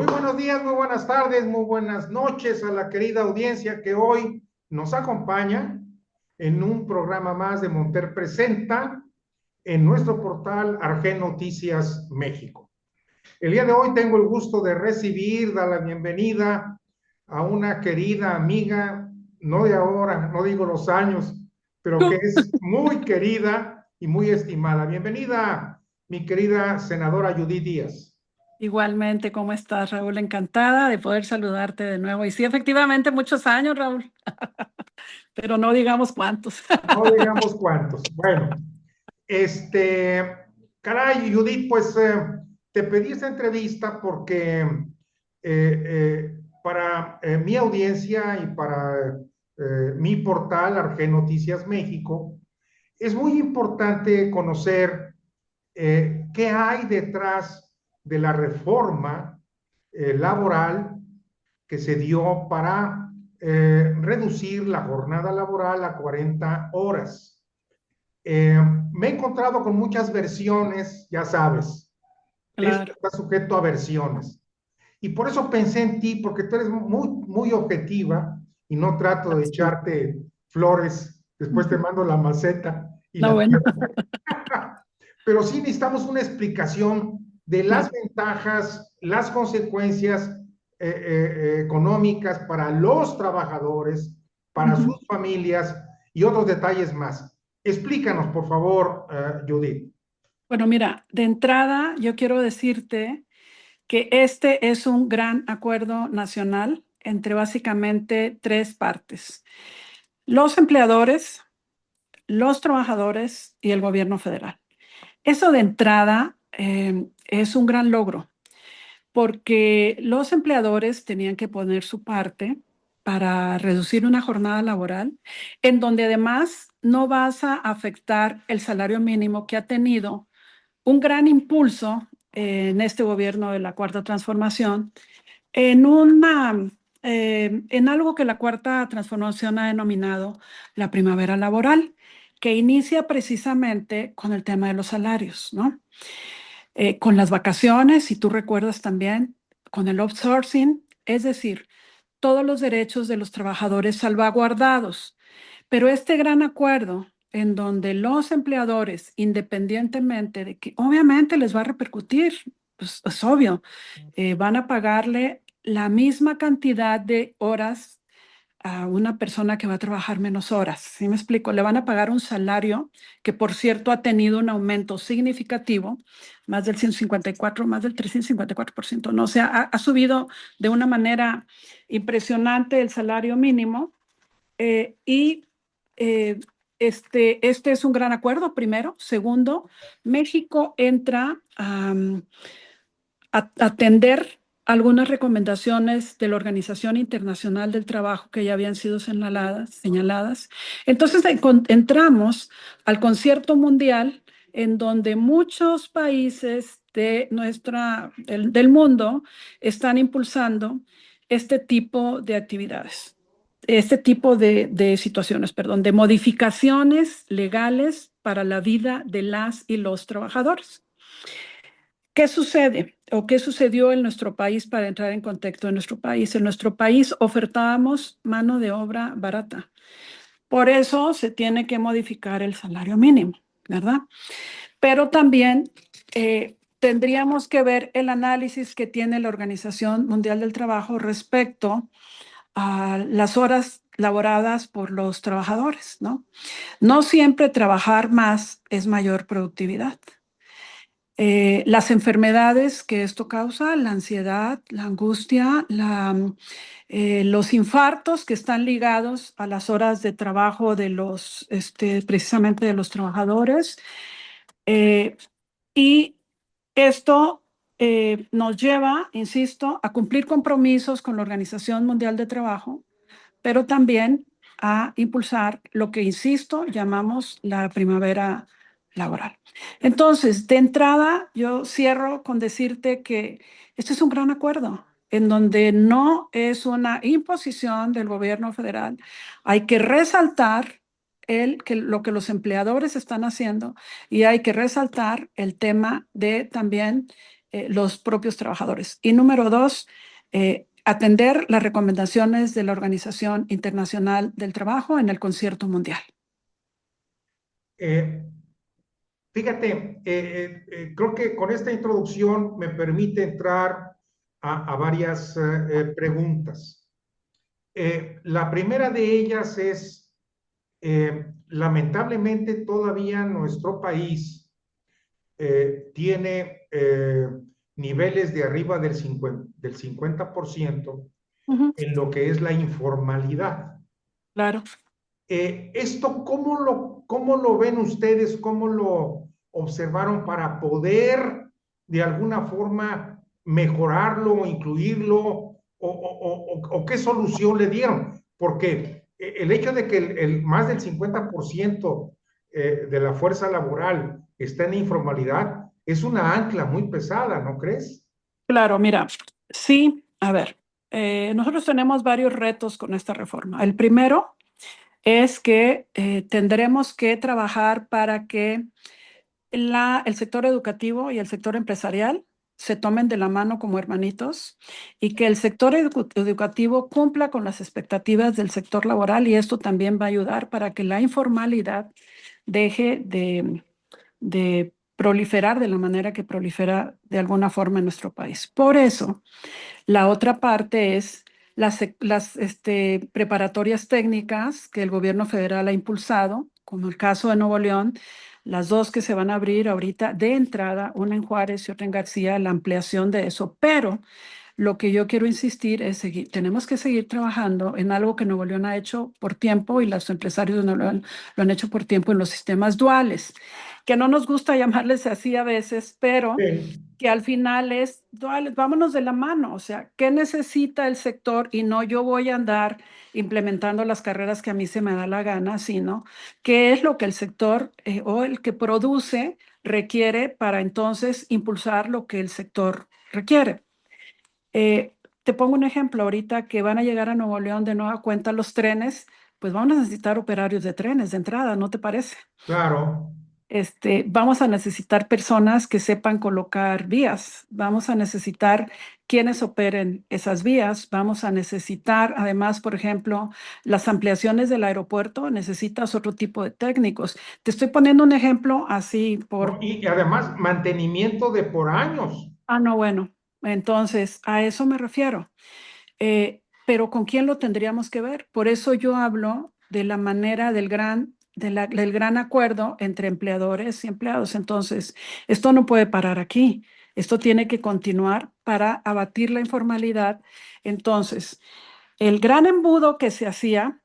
Muy buenos días, muy buenas tardes, muy buenas noches a la querida audiencia que hoy nos acompaña en un programa más de Monter Presenta en nuestro portal Arge Noticias México. El día de hoy tengo el gusto de recibir, dar la bienvenida a una querida amiga, no de ahora, no digo los años, pero que es muy querida y muy estimada. Bienvenida, mi querida senadora Judith Díaz. Igualmente, ¿cómo estás, Raúl? Encantada de poder saludarte de nuevo. Y sí, efectivamente, muchos años, Raúl, pero no digamos cuántos. No digamos cuántos. Bueno, este, caray, Judith, pues te pedí esta entrevista porque para mi audiencia y para mi portal Arge Noticias México, es muy importante conocer qué hay detrás de la reforma laboral que se dio para reducir la jornada laboral a 40 horas. Me he encontrado con muchas versiones, ya sabes, esto Claro. está sujeto a versiones. Y por eso pensé en ti, porque tú eres muy, muy objetiva y no trato de Sí. echarte flores, después te mando la maceta y No, la bueno, tierra. Pero sí necesitamos una explicación de las claro. ventajas, las consecuencias económicas para los trabajadores, para Ujú. sus familias y otros detalles más. Explícanos, por favor, Judith. Bueno, mira, de entrada yo quiero decirte que este es un gran acuerdo nacional entre básicamente tres partes: los empleadores, los trabajadores y el gobierno federal. Eso de entrada es un gran logro, porque los empleadores tenían que poner su parte para reducir una jornada laboral en donde además no vas a afectar el salario mínimo, que ha tenido un gran impulso en este gobierno de la Cuarta Transformación, en algo que la Cuarta Transformación ha denominado la primavera laboral, que inicia precisamente con el tema de los salarios, ¿no? Con las vacaciones, si tú recuerdas también, con el outsourcing, es decir, todos los derechos de los trabajadores salvaguardados. Pero este gran acuerdo en donde los empleadores, independientemente de que obviamente les va a repercutir, pues es obvio, van a pagarle la misma cantidad de horas a una persona que va a trabajar menos horas. ¿Sí me explico? Le van a pagar un salario que, por cierto, ha tenido un aumento significativo, más del 154, más del 354%. No, o sea, ha subido de una manera impresionante el salario mínimo. Y este es un gran acuerdo, primero. Segundo, México entra a atender algunas recomendaciones de la Organización Internacional del Trabajo que ya habían sido señaladas. Entonces entramos al concierto mundial en donde muchos países del mundo están impulsando este tipo de actividades, este tipo de situaciones, perdón, de modificaciones legales para la vida de las y los trabajadores. ¿Qué sucede o qué sucedió en nuestro país para entrar en contexto de nuestro país? En nuestro país ofertábamos mano de obra barata. Por eso se tiene que modificar el salario mínimo, ¿verdad? Pero también tendríamos que ver el análisis que tiene la Organización Mundial del Trabajo respecto a las horas laboradas por los trabajadores, ¿no? No siempre trabajar más es mayor productividad. Las enfermedades que esto causa, la ansiedad, la angustia, los infartos que están ligados a las horas de trabajo precisamente de los trabajadores. Eh, y esto nos lleva, insisto, a cumplir compromisos con la Organización Mundial de Trabajo, pero también a impulsar lo que, insisto, llamamos la primavera laboral. Entonces, de entrada, yo cierro con decirte que este es un gran acuerdo en donde no es una imposición del gobierno federal. Hay que resaltar lo que los empleadores están haciendo, y hay que resaltar el tema de también los propios trabajadores. Y número dos, atender las recomendaciones de la Organización Internacional del Trabajo en el concierto mundial. Eh, Fíjate, creo que con esta introducción me permite entrar a varias preguntas. La primera de ellas es, lamentablemente todavía nuestro país tiene niveles de arriba del 50% Ujú, en lo que es la informalidad. claro. ¿Esto cómo lo ven ustedes? ¿Cómo lo observaron para poder de alguna forma mejorarlo, incluirlo o qué solución le dieron? Porque el hecho de que más del 50% de la fuerza laboral está en informalidad es una ancla muy pesada, ¿no crees? Claro, mira, sí, a ver, nosotros tenemos varios retos con esta reforma. El primero es que tendremos que trabajar para que el sector educativo y el sector empresarial se tomen de la mano como hermanitos y que el sector educativo cumpla con las expectativas del sector laboral y esto también va a ayudar para que la informalidad deje de proliferar de la manera que prolifera de alguna forma en nuestro país. Por eso, la otra parte es las preparatorias técnicas que el gobierno federal ha impulsado, como el caso de Nuevo León, las dos que se van a abrir ahorita de entrada, una en Juárez y otra en García, la ampliación de eso. Pero lo que yo quiero insistir es seguir, tenemos que seguir trabajando en algo que Nuevo León ha hecho por tiempo y los empresarios de Nuevo León lo han hecho por tiempo en los sistemas duales, que no nos gusta llamarles así a veces, pero Sí. que al final es duales, vámonos de la mano, o sea, ¿qué necesita el sector? Y no yo voy a andar implementando las carreras que a mí se me da la gana, sino qué es lo que el sector o el que produce requiere para entonces impulsar lo que el sector requiere. Te pongo un ejemplo, ahorita que van a llegar a Nuevo León de nueva cuenta los trenes, pues vamos a necesitar operarios de trenes de entrada, ¿no te parece? Claro. Vamos a necesitar personas que sepan colocar vías, vamos a necesitar quienes operen esas vías, vamos a necesitar además, por ejemplo, las ampliaciones del aeropuerto, necesitas otro tipo de técnicos. Te estoy poniendo un ejemplo así ¿No? por, Y además mantenimiento de por años. no, bueno, entonces a eso me refiero. Pero ¿con quién lo tendríamos que ver? Por eso yo hablo de la manera del gran acuerdo entre empleadores y empleados. Entonces, esto no puede parar aquí. Esto tiene que continuar para abatir la informalidad. Entonces, el gran embudo que se hacía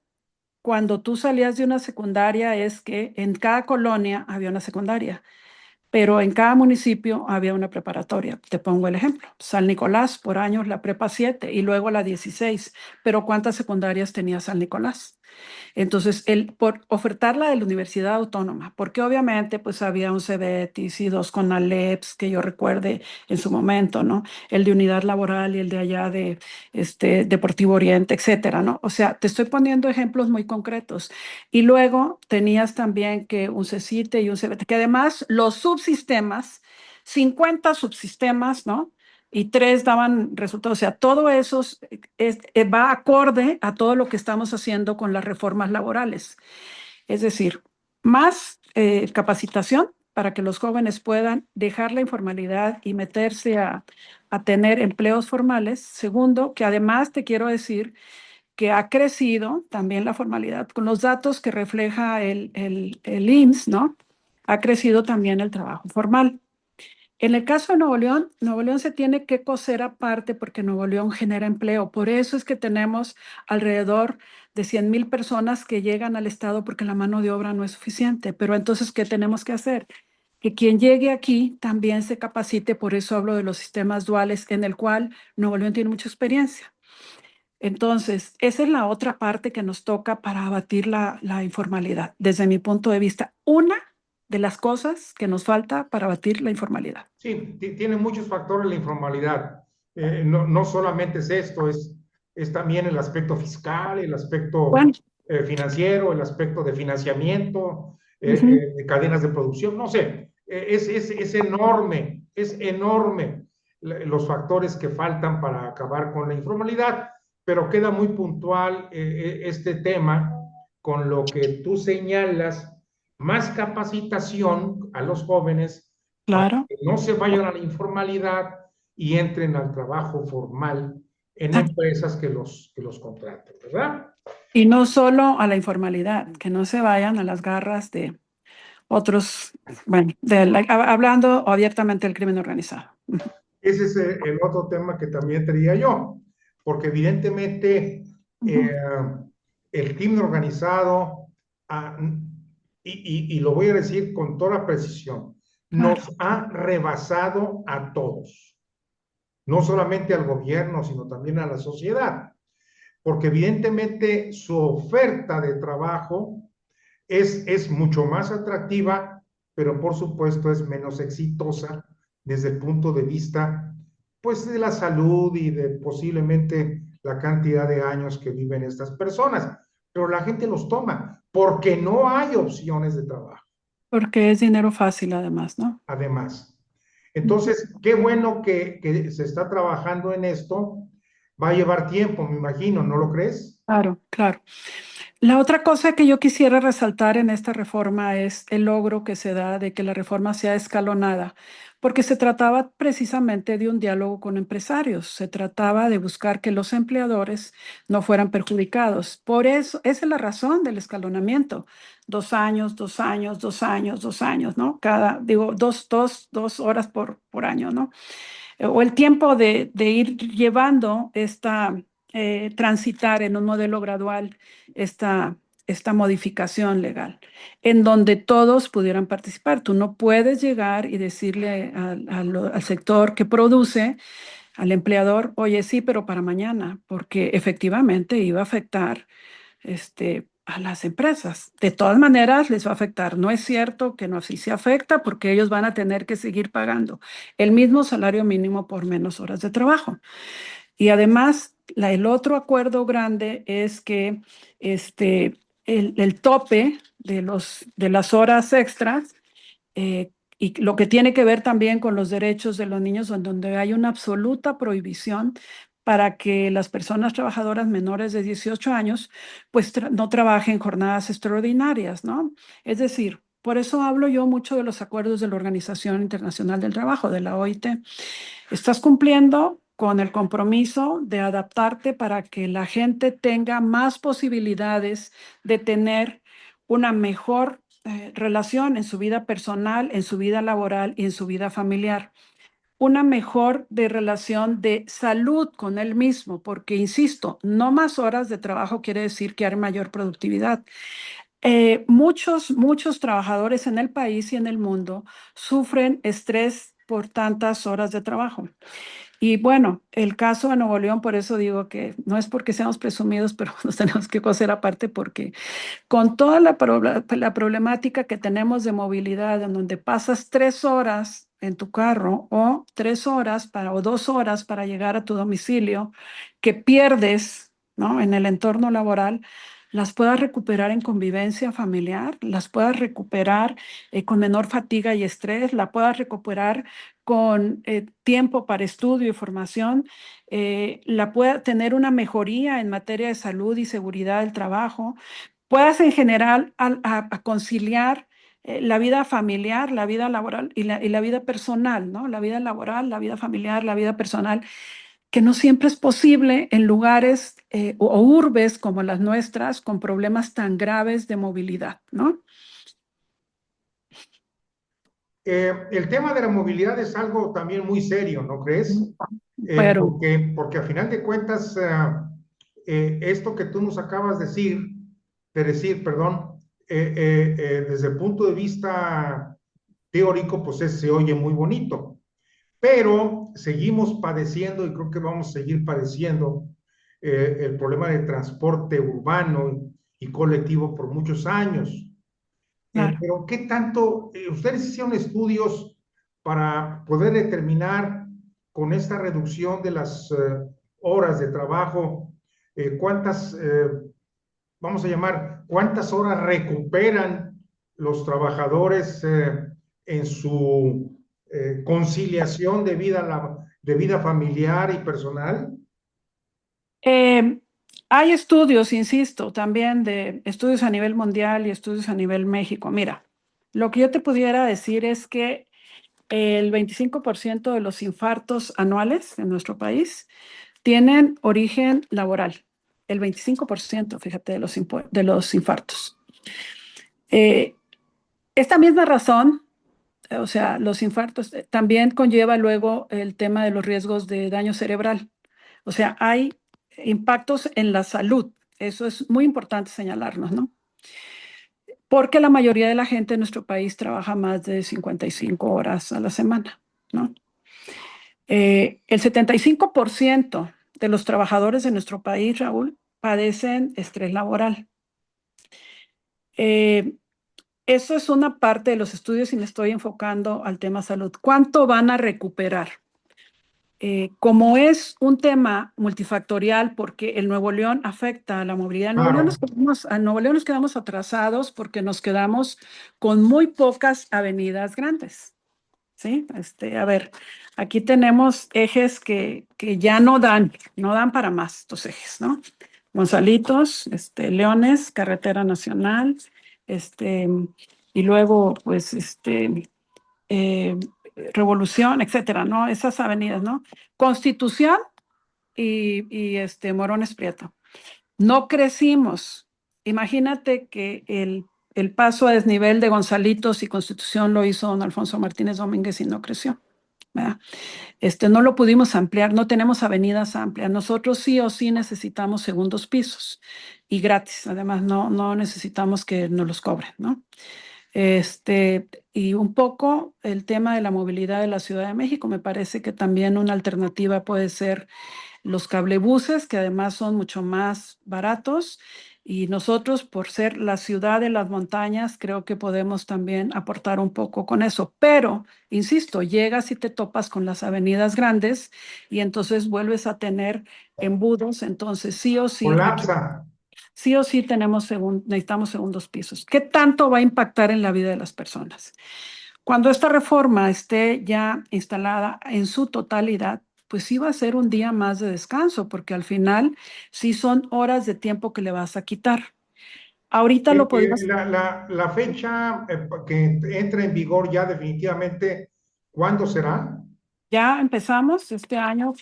cuando tú salías de una secundaria es que en cada colonia había una secundaria pero en cada municipio había una preparatoria. Te pongo el ejemplo. San Nicolás, por años la prepa 7 y luego la 16. Pero ¿cuántas secundarias tenía San Nicolás? Entonces, por ofertarla de la Universidad Autónoma, porque obviamente pues había un CBETIS y dos CONALEPS que yo recuerde en su momento, ¿no? El de Unidad Laboral y el de allá de Deportivo Oriente, etcétera, ¿no? O sea, te estoy poniendo ejemplos muy concretos. Y luego tenías también que un CECITE y un CBT, que además los subsistemas, 50 subsistemas, ¿no? Y tres daban resultados. O sea, todo eso va acorde a todo lo que estamos haciendo con las reformas laborales. Es decir, más capacitación para que los jóvenes puedan dejar la informalidad y meterse a tener empleos formales. Segundo, que además te quiero decir que ha crecido también la formalidad. Con los datos que refleja el IMSS, ¿no? Ha crecido también el trabajo formal. En el caso de Nuevo León se tiene que coser aparte porque Nuevo León genera empleo. Por eso es que tenemos alrededor de 100,000 personas que llegan al estado porque la mano de obra no es suficiente. Pero entonces, ¿qué tenemos que hacer? Que quien llegue aquí también se capacite. Por eso hablo de los sistemas duales en el cual Nuevo León tiene mucha experiencia. Entonces, esa es la otra parte que nos toca para abatir la informalidad. Desde mi punto de vista, una de las cosas que nos falta para abatir la informalidad. Sí, tiene muchos factores la informalidad. No solamente es esto, es también el aspecto fiscal, el aspecto Bueno, financiero, el aspecto de financiamiento, ujú, de cadenas de producción, no sé, es enorme, es enorme. los factores que faltan para acabar con la informalidad, pero queda muy puntual este tema con lo que tú señalas, más capacitación a los jóvenes para Claro. que no se vayan a la informalidad y entren al trabajo formal en empresas que los contraten, ¿verdad? Y no solo a la informalidad, que no se vayan a las garras de otros, bueno, hablando abiertamente del crimen organizado. Ese es el otro tema que también tenía yo, porque evidentemente Ujú. el crimen organizado, ah, y lo voy a decir con toda precisión, Claro, nos ha rebasado a todos, no solamente al gobierno, sino también a la sociedad, porque evidentemente su oferta de trabajo es mucho más atractiva, pero por supuesto es menos exitosa desde el punto de vista, pues, de la salud y de posiblemente la cantidad de años que viven estas personas. Pero la gente los toma porque no hay opciones de trabajo, porque es dinero fácil además, ¿no? además. Entonces, qué bueno que se está trabajando en esto. Va a llevar tiempo, me imagino, ¿no lo crees? Claro, claro. La otra cosa que yo quisiera resaltar en esta reforma es el logro que se da de que la reforma sea escalonada, porque se trataba precisamente de un diálogo con empresarios, se trataba de buscar que los empleadores no fueran perjudicados. Por eso, esa es la razón del escalonamiento. 2 años, 2 años, 2 años, 2 años, ¿no? Digo, dos horas por año, ¿no? O el tiempo de ir llevando transitar en un modelo gradual esta, esta modificación legal, en donde todos pudieran participar. Tú no puedes llegar y decirle al sector que produce, al empleador, oye, sí, pero para mañana, porque efectivamente iba a afectar a las empresas. De todas maneras, les va a afectar. No es cierto que no así se afecta porque ellos van a tener que seguir pagando el mismo salario mínimo por menos horas de trabajo. Y además, el otro acuerdo grande es que el tope de las horas extras y lo que tiene que ver también con los derechos de los niños, en donde hay una absoluta prohibición para que las personas trabajadoras menores de 18 años pues no trabajen jornadas extraordinarias, ¿no? Es decir, por eso hablo yo mucho de los acuerdos de la Organización Internacional del Trabajo, de la OIT. Estás cumpliendo con el compromiso de adaptarte para que la gente tenga más posibilidades de tener una mejor relación en su vida personal, en su vida laboral y en su vida familiar. Una mejor relación de salud con él mismo, porque, insisto, no más horas de trabajo quiere decir que hay mayor productividad. Muchos trabajadores en el país y en el mundo sufren estrés por tantas horas de trabajo. Y bueno, el caso de Nuevo León, por eso digo que no es porque seamos presumidos, pero nos tenemos que coser aparte porque con toda la problemática que tenemos de movilidad, en donde pasas 3 horas en tu carro o 3 horas o 2 horas para llegar a tu domicilio, que pierdes, ¿no? En el entorno laboral, las puedas recuperar en convivencia familiar, las puedas recuperar con menor fatiga y estrés, la puedas recuperar con tiempo para estudio y formación, la pueda tener una mejoría en materia de salud y seguridad del trabajo, puedas en general a conciliar la vida familiar, la vida laboral y la vida personal, ¿no? La vida laboral, la vida familiar, la vida personal, que no siempre es posible en lugares o urbes como las nuestras con problemas tan graves de movilidad, ¿no? El tema de la movilidad es algo también muy serio, ¿no crees? Pero, Porque a final de cuentas, esto que tú nos acabas de decir, perdón, desde el punto de vista teórico, pues se oye muy bonito, pero seguimos padeciendo y creo que vamos a seguir padeciendo el problema del transporte urbano y colectivo por muchos años. claro. Pero ¿qué tanto, ustedes hicieron estudios para poder determinar con esta reducción de las horas de trabajo, cuántas, vamos a llamar, cuántas horas recuperan los trabajadores en su conciliación de vida de vida familiar y personal? Eh, Hay estudios, insisto, también de estudios a nivel mundial y estudios a nivel México. Mira, lo que yo te pudiera decir es que el 25% de los infartos anuales en nuestro país tienen origen laboral. El 25%, fíjate, de los infartos. Eh, Esta misma razón, o sea, los infartos también conlleva luego el tema de los riesgos de daño cerebral. O sea, hay impactos en la salud. Eso es muy importante señalarnos, ¿no? Porque la mayoría de la gente en nuestro país trabaja más de 55 horas a la semana, ¿no? El 75% de los trabajadores de nuestro país, Raúl, padecen estrés laboral. Eh, Eso es una parte de los estudios y me estoy enfocando al tema salud. ¿Cuánto van a recuperar? Como es un tema multifactorial, porque el Nuevo León afecta a la movilidad, Claro. a Nuevo León nos quedamos atrasados porque nos quedamos con muy pocas avenidas grandes, ¿sí? A ver, aquí tenemos ejes que ya no dan para más estos ejes, ¿no? Gonzalitos, Leones, Carretera Nacional, este, y luego, pues, eh, Revolución, etcétera, ¿no? Esas avenidas, ¿no? Constitución y Morones Prieto. No crecimos. Imagínate que el paso a desnivel de Gonzalitos y Constitución lo hizo don Alfonso Martínez Domínguez y no creció, ¿verdad? No lo pudimos ampliar, no tenemos avenidas amplias. Nosotros sí o sí necesitamos segundos pisos y gratis. Además, no necesitamos que nos los cobren, ¿no? Y un poco el tema de la movilidad de la Ciudad de México. Me parece que también una alternativa puede ser los cablebuses, que además son mucho más baratos. Y nosotros, por ser la ciudad de las montañas, creo que podemos también aportar un poco con eso. Pero, insisto, llegas y te topas con las avenidas grandes y entonces vuelves a tener embudos. Entonces, Colapsa. sí o sí necesitamos segundos pisos. ¿Qué tanto va a impactar en la vida de las personas? Cuando esta reforma esté ya instalada en su totalidad, pues sí va a ser un día más de descanso, porque al final sí son horas de tiempo que le vas a quitar. Ahorita lo podemos, La fecha que entra en vigor ya definitivamente, ¿cuándo será? ya empezamos este año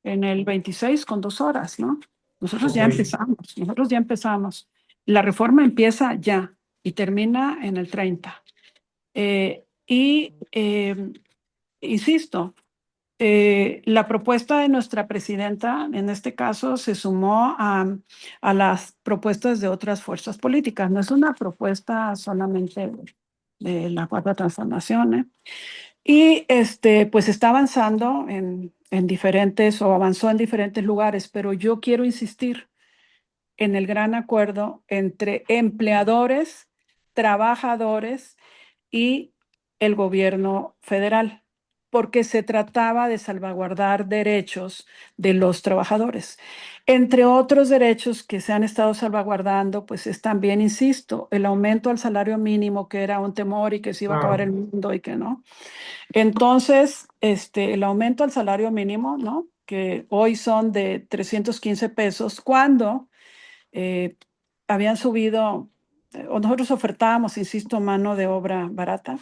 en el 26 con 2 horas, ¿no? Ok. Nosotros ya empezamos. La reforma empieza ya y termina en el 30. Insisto, la propuesta de nuestra presidenta, en este caso, se sumó a las propuestas de otras fuerzas políticas. No es una propuesta solamente de la Cuarta Transformación, ¿eh? Y pues está avanzando en diferentes, o avanzó en diferentes lugares, pero yo quiero insistir en el gran acuerdo entre empleadores, trabajadores y el gobierno federal, porque se trataba de salvaguardar derechos de los trabajadores. Entre otros derechos que se han estado salvaguardando, pues es también, insisto, el aumento al salario mínimo, que era un temor y que se iba a acabar el Claro. mundo y que no. Entonces, el aumento al salario mínimo, ¿no? Que hoy son de 315 pesos, cuando eh, habían subido, o nosotros ofertábamos, insisto, mano de obra barata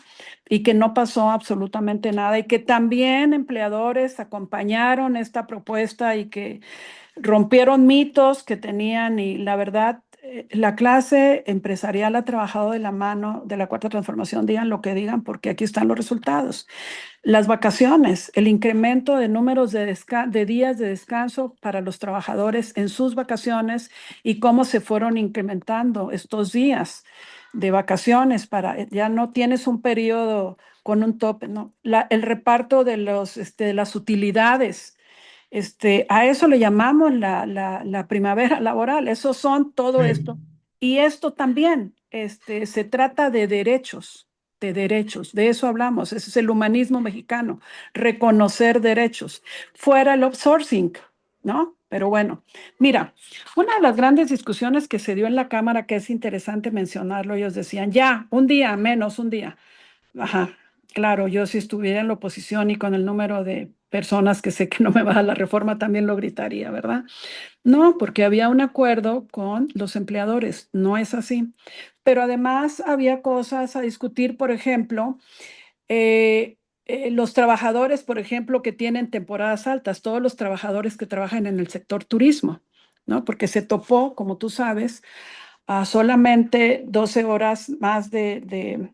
y que no pasó absolutamente nada y que también empleadores acompañaron esta propuesta y que rompieron mitos que tenían y la verdad, la clase empresarial ha trabajado de la mano de la Cuarta Transformación, digan lo que digan, porque aquí están los resultados. Las vacaciones, el incremento de números de días de descanso para los trabajadores en sus vacaciones y cómo se fueron incrementando estos días de vacaciones ya no tienes un periodo con un tope, ¿no? El reparto de las utilidades, a eso le llamamos la primavera laboral, eso son todo esto. Sí. Y esto también, se trata de derechos, de eso hablamos, ese es el humanismo mexicano, reconocer derechos, fuera el outsourcing, ¿no? Pero bueno, mira, una de las grandes discusiones que se dio en la Cámara, que es interesante mencionarlo, ellos decían, ya, un día, menos un día. Ajá. Claro, yo si estuviera en la oposición y con el número de personas que sé que no me va a la reforma, también lo gritaría, ¿verdad? No, porque había un acuerdo con los empleadores, no es así. Pero además había cosas a discutir, por ejemplo, eh, los trabajadores, por ejemplo, que tienen temporadas altas, todos los trabajadores que trabajan en el sector turismo, ¿no? Porque se topó, como tú sabes, a solamente 12 horas más de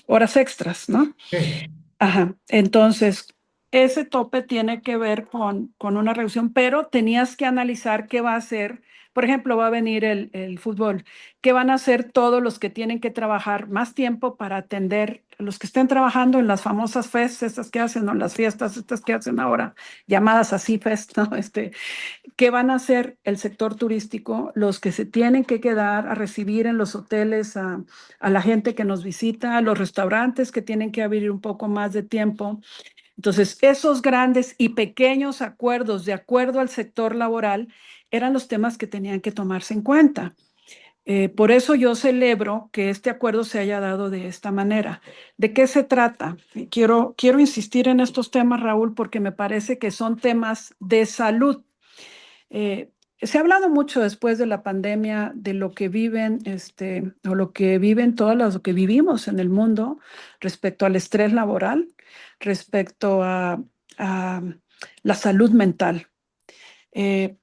horas extras, ¿no? Sí. Ajá. Entonces, ese tope tiene que ver con una reducción, pero tenías que analizar qué va a hacer. Por ejemplo, va a venir el fútbol. ¿Qué van a hacer todos los que tienen que trabajar más tiempo para atender los que estén trabajando en las famosas fest, estas que hacen, o las fiestas, estas que hacen ahora, llamadas así fest, ¿no? ¿Qué van a hacer el sector turístico? Los que se tienen que quedar a recibir en los hoteles a la gente que nos visita, a los restaurantes que tienen que abrir un poco más de tiempo. Entonces, esos grandes y pequeños acuerdos de acuerdo al sector laboral eran los temas que tenían que tomarse en cuenta. Por eso yo celebro que este acuerdo se haya dado de esta manera. ¿De qué se trata? Quiero insistir en estos temas, Raúl, porque me parece que son temas de salud. Se ha hablado mucho después de la pandemia de lo que viven, o lo que viven todas las, lo que vivimos en el mundo respecto al estrés laboral, respecto a la salud mental. Eh,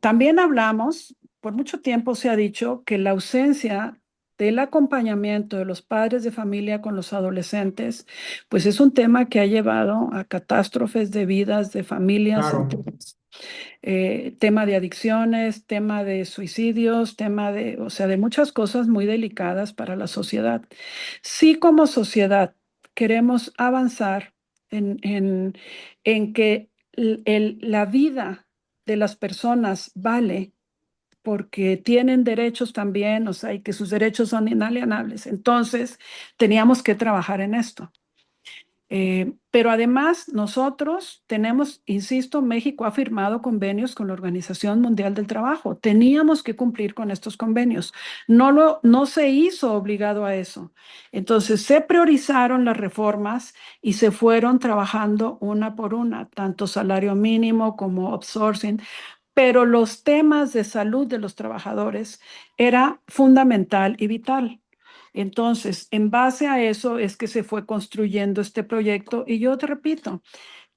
También hablamos, por mucho tiempo se ha dicho que la ausencia del acompañamiento de los padres de familia con los adolescentes, pues es un tema que ha llevado a catástrofes de vidas, de familias Claro. enteras. Tema de adicciones, tema de suicidios, tema de, o sea, de muchas cosas muy delicadas para la sociedad. Si como sociedad queremos avanzar en que la vida de las personas vale porque tienen derechos también, o sea, y que sus derechos son inalienables, entonces teníamos que trabajar en esto. Pero además nosotros tenemos, insisto, México ha firmado convenios con la Organización Mundial del Trabajo. Teníamos que cumplir con estos convenios. No se hizo obligado a eso. Entonces se priorizaron las reformas y se fueron trabajando una por una, tanto salario mínimo como outsourcing. Pero los temas de salud de los trabajadores era fundamental y vital. Entonces, en base a eso es que se fue construyendo este proyecto y yo te repito,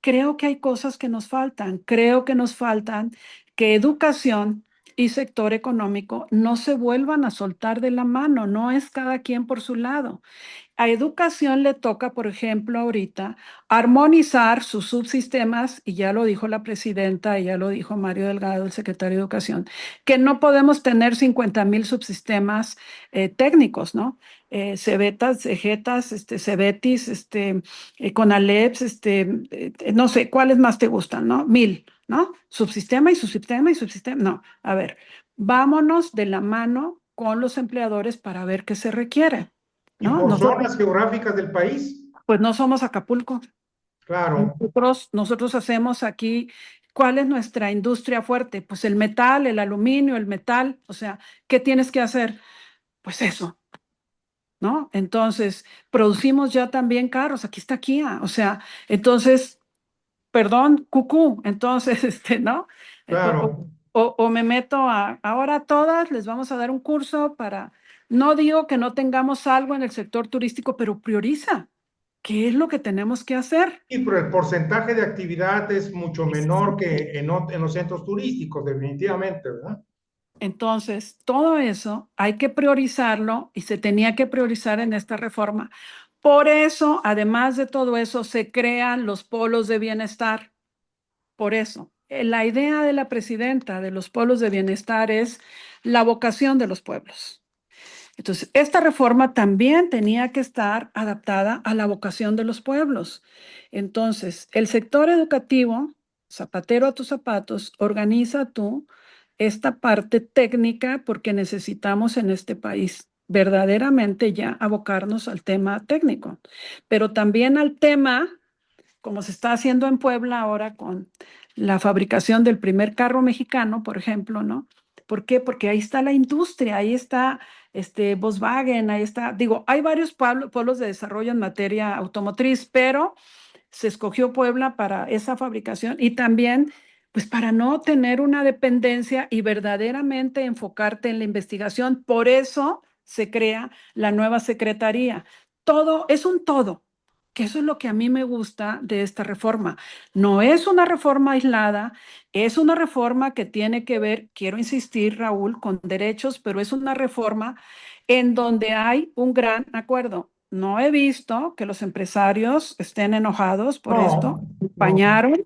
creo que hay cosas que nos faltan, creo que nos faltan que educación y sector económico no se vuelvan a soltar de la mano, no es cada quien por su lado. A educación le toca, por ejemplo, ahorita armonizar sus subsistemas, y ya lo dijo la presidenta, y ya lo dijo Mario Delgado, el secretario de Educación, que no podemos tener 50,000 subsistemas técnicos, ¿no? Cebetas, Cegetas, Cebetis, Conaleps, no sé, ¿cuáles más te gustan, no? 1,000, ¿no? Subsistema y subsistema y subsistema. No, a ver, vámonos de la mano con los empleadores para ver qué se requiere. Y ¿No? por Nosotros, zonas geográficas del país. pues no somos Acapulco. Claro. Nosotros hacemos aquí, ¿cuál es nuestra industria fuerte? Pues el metal, el aluminio, el metal. O sea, ¿qué tienes que hacer? Pues eso, ¿no? Entonces, producimos ya también carros. Aquí está Kia. O sea, entonces, perdón, cucú. Entonces, ¿no? Claro. O me meto ahora a todas, les vamos a dar un curso para, no digo que no tengamos algo en el sector turístico, pero prioriza. ¿Qué es lo que tenemos que hacer? Y pero el porcentaje de actividad es mucho menor que en los centros turísticos, definitivamente, ¿verdad? Entonces, todo eso hay que priorizarlo y se tenía que priorizar en esta reforma. Por eso, además de todo eso, se crean los polos de bienestar. Por eso, la idea de la presidenta de los polos de bienestar es la vocación de los pueblos. Entonces, esta reforma también tenía que estar adaptada a la vocación de los pueblos. Entonces, el sector educativo, zapatero a tus zapatos, organiza tú esta parte técnica porque necesitamos en este país verdaderamente ya abocarnos al tema técnico, pero también al tema, como se está haciendo en Puebla ahora con la fabricación del primer carro mexicano, por ejemplo, ¿no? ¿Por qué? Porque ahí está la industria, ahí está Volkswagen, ahí está. Digo, hay varios polos de desarrollo en materia automotriz, pero se escogió Puebla para esa fabricación y también, pues para no tener una dependencia y verdaderamente enfocarte en la investigación. Por eso se crea la nueva secretaría. Todo es un todo, que eso es lo que a mí me gusta de esta reforma. No es una reforma aislada, es una reforma que tiene que ver, quiero insistir, Raúl, con derechos, pero es una reforma en donde hay un gran acuerdo. No he visto que los empresarios estén enojados por esto. No, no. Acompañaron,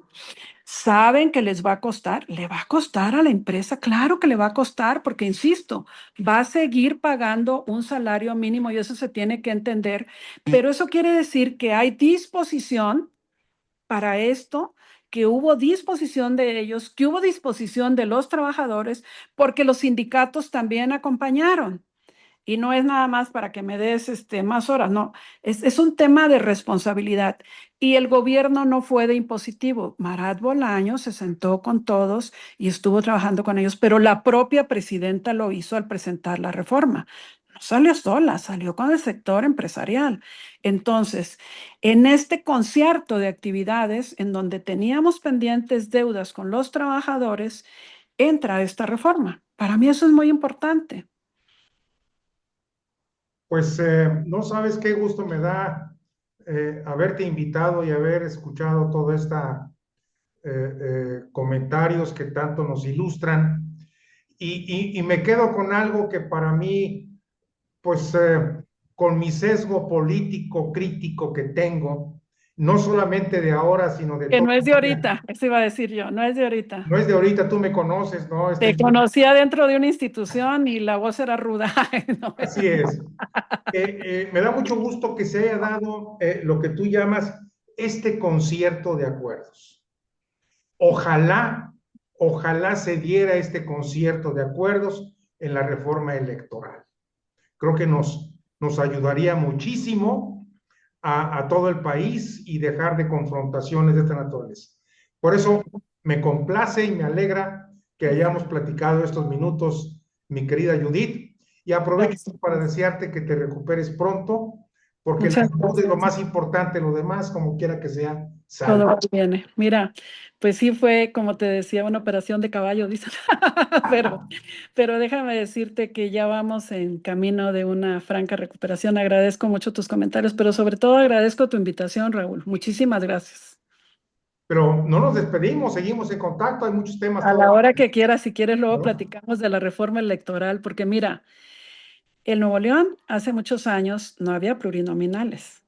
saben que les va a costar, le va a costar a la empresa, claro que le va a costar, porque insisto, va a seguir pagando un salario mínimo y eso se tiene que entender, pero eso quiere decir que hay disposición para esto, que hubo disposición de ellos, que hubo disposición de los trabajadores, porque los sindicatos también acompañaron. Y no es nada más para que me des más horas, no, es un tema de responsabilidad. Y el gobierno no fue de impositivo. Marat Bolaño se sentó con todos y estuvo trabajando con ellos, pero la propia presidenta lo hizo al presentar la reforma. No salió sola, salió con el sector empresarial. Entonces, en este concierto de actividades en donde teníamos pendientes deudas con los trabajadores, entra esta reforma. Para mí eso es muy importante. Pues no sabes qué gusto me da haberte invitado y haber escuchado toda esta comentarios que tanto nos ilustran. Y me quedo con algo que para mí, pues con mi sesgo político crítico que tengo, no solamente de ahora, sino de Que toda no es de la vida. ahorita, eso iba a decir yo, no es de ahorita. No es de ahorita, tú me conoces, ¿no? Te conocía dentro de una institución y la voz era ruda. No, Así es. Me da mucho gusto que se haya dado lo que tú llamas este concierto de acuerdos. Ojalá, ojalá se diera este concierto de acuerdos en la reforma electoral. Creo que nos ayudaría muchísimo a todo el país y dejar de confrontaciones de esta naturaleza. Por eso me complace y me alegra que hayamos platicado estos minutos, mi querida Judith, y aprovecho gracias. para desearte que te recuperes pronto, porque la Muchas salud es lo gracias. más importante, lo demás, como quiera que sea, sale. Todo viene. Mira, pues sí fue, como te decía, una operación de caballo, dicen. Pero, pero déjame decirte que ya vamos en camino de una franca recuperación. Agradezco mucho tus comentarios, pero sobre todo agradezco tu invitación, Raúl. Muchísimas gracias. Pero no nos despedimos, seguimos en contacto, hay muchos temas A la todavía, hora que quieras, si quieres, luego ¿no? platicamos de la reforma electoral, porque mira, en Nuevo León hace muchos años no había plurinominales.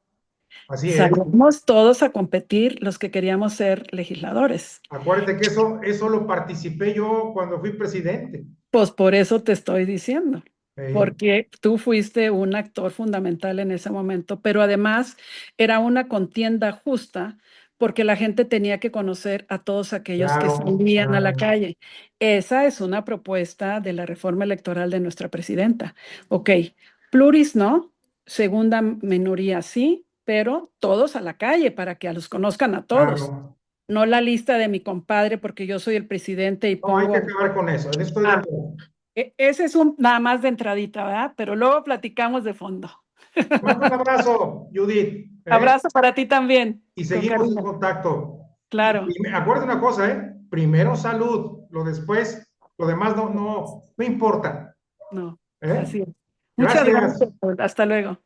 Así es. Salimos todos a competir los que queríamos ser legisladores. Acuérdate que eso lo participé yo cuando fui presidente. Pues por eso te estoy diciendo, Eh, porque tú fuiste un actor fundamental en ese momento, pero además era una contienda justa porque la gente tenía que conocer a todos aquellos que claro, salían a la claro, calle. Esa es una propuesta de la reforma electoral de nuestra presidenta. Ok, pluris no, segunda minoría sí, pero todos a la calle para que los conozcan a todos. claro. No la lista de mi compadre porque yo soy el presidente y No, hay que pongo... acabar con eso, en eso estoy de Ah, acuerdo. ese es un nada más de entradita, ¿verdad? Pero luego platicamos de fondo. Te mando un abrazo, Judith, Abrazo para ti también, y con seguimos en cariño. contacto. Claro, Acuérdate una cosa, primero salud, lo después, lo demás no importa, no, ¿eh? así es. Muchas Gracias. gracias. Hasta luego.